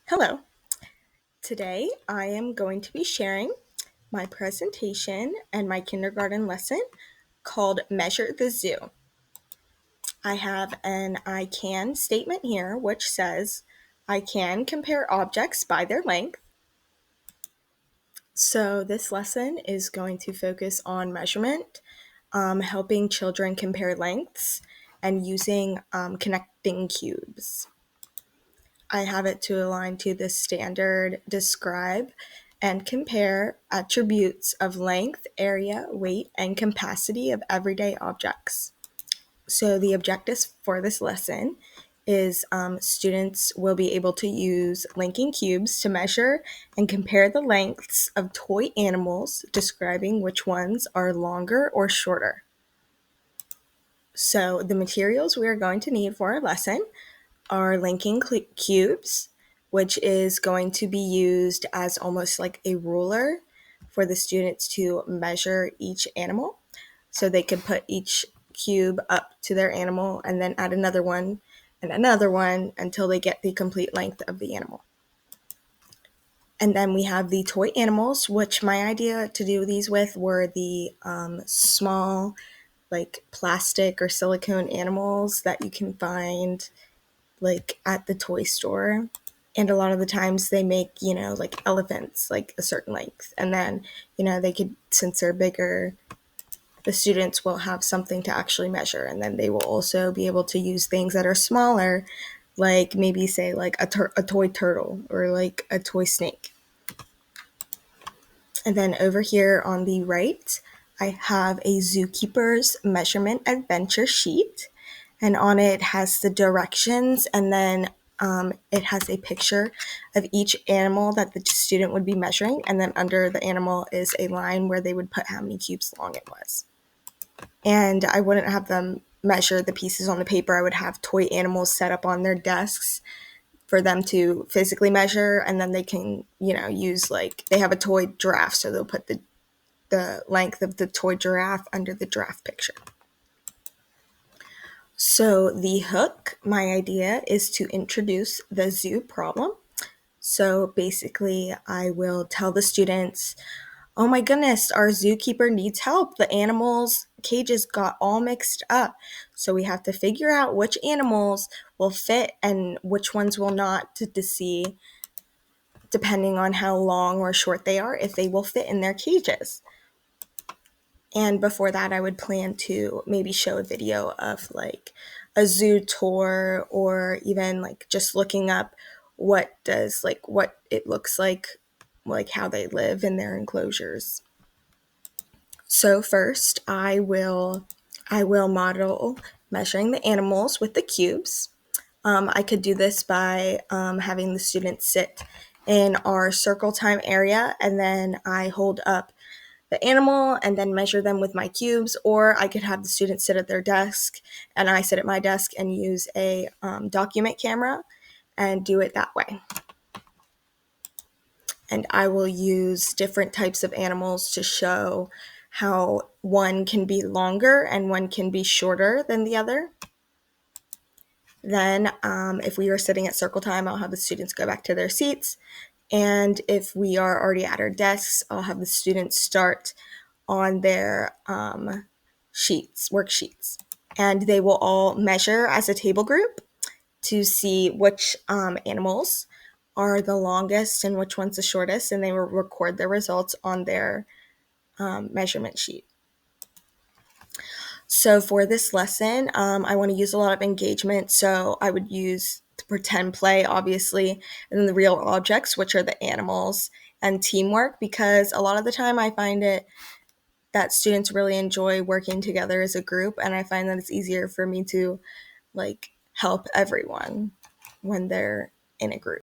Hello. Today I am going to be sharing my presentation and my kindergarten lesson called Measure the Zoo. I have an I can statement here which says I can compare objects by their length. So this lesson is going to focus on measurement, helping children compare lengths, and using connecting cubes. I have it to align to the standard describe and compare attributes of length, area, weight, and capacity of everyday objects. So the objectives for this lesson is students will be able to use linking cubes to measure and compare the lengths of toy animals, describing which ones are longer or shorter. So the materials we are going to need for our lesson are linking cubes, which is going to be used as almost like a ruler for the students to measure each animal. So they could put each cube up to their animal and then add another one and another one until they get the complete length of the animal. And then we have the toy animals, which my idea to do these with were the small, like plastic or silicone animals that you can find like at the toy store. And a lot of the times they make, like elephants, like a certain length. And then, they could, since they're bigger, the students will have something to actually measure. And then they will also be able to use things that are smaller, like maybe say like a toy turtle or like a toy snake. And then over here on the right, I have a zookeeper's measurement adventure sheet. And on it has the directions, and then it has a picture of each animal that the student would be measuring. And then under the animal is a line where they would put how many cubes long it was. And I wouldn't have them measure the pieces on the paper. I would have toy animals set up on their desks for them to physically measure, and then they can, use like they have a toy giraffe, so they'll put the length of the toy giraffe under the giraffe picture. So the hook, my idea is to introduce the zoo problem. So basically, I will tell the students, oh my goodness, our zookeeper needs help. The animals' cages got all mixed up. So we have to figure out which animals will fit and which ones will not to see, depending on how long or short they are, if they will fit in their cages. And before that, I would plan to maybe show a video of like a zoo tour, or even like just looking up what it looks like how they live in their enclosures. So first, I will model measuring the animals with the cubes. I could do this by having the students sit in our circle time area, and then I hold up the animal and then measure them with my cubes, or I could have the students sit at their desk and I sit at my desk and use a document camera and do it that way. And I will use different types of animals to show how one can be longer and one can be shorter than the other. Then if we are sitting at circle time, I'll have the students go back to their seats. And if we are already at our desks, I'll have the students start on their worksheets. And they will all measure as a table group to see which animals are the longest and which one's the shortest, and they will record their results on their measurement sheet. So for this lesson, I want to use a lot of engagement. So I would use the pretend play, obviously, and then the real objects, which are the animals, and teamwork, because a lot of the time I find it that students really enjoy working together as a group, and I find that it's easier for me to like help everyone when they're in a group.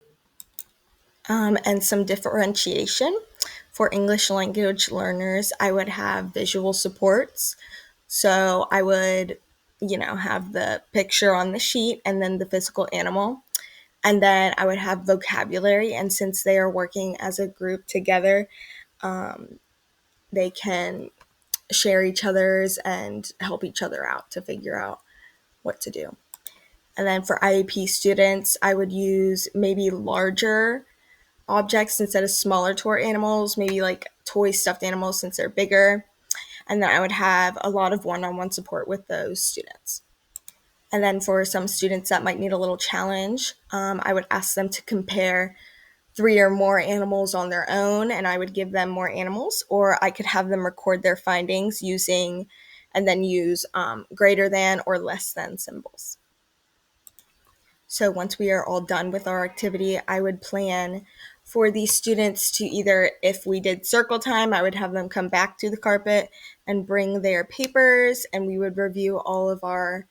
And some differentiation. For English language learners, I would have visual supports. So I would, have the picture on the sheet and then the physical animal. And then I would have vocabulary. And since they are working as a group together, they can share each other's and help each other out to figure out what to do. And then for IEP students, I would use maybe larger objects instead of smaller toy animals, maybe like toy stuffed animals since they're bigger. And then I would have a lot of one on one support with those students. And then for some students that might need a little challenge, I would ask them to compare three or more animals on their own, and I would give them more animals, or I could have them record their findings using and then use greater than or less than symbols. So once we are all done with our activity, I would plan for these students to either, if we did circle time, I would have them come back to the carpet and bring their papers, and we would review all of our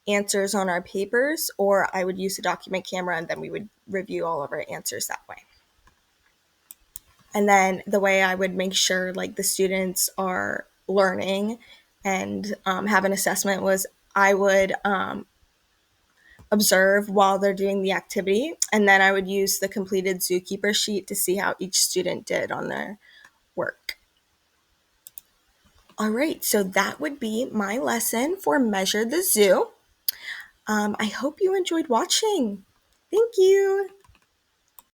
answers on our papers, or I would use a document camera and then we would review all of our answers that way. And then the way I would make sure like the students are learning and have an assessment was I would observe while they're doing the activity, and then I would use the completed zookeeper sheet to see how each student did on their work. All right, so that would be my lesson for Measure the Zoo. I hope you enjoyed watching. Thank you.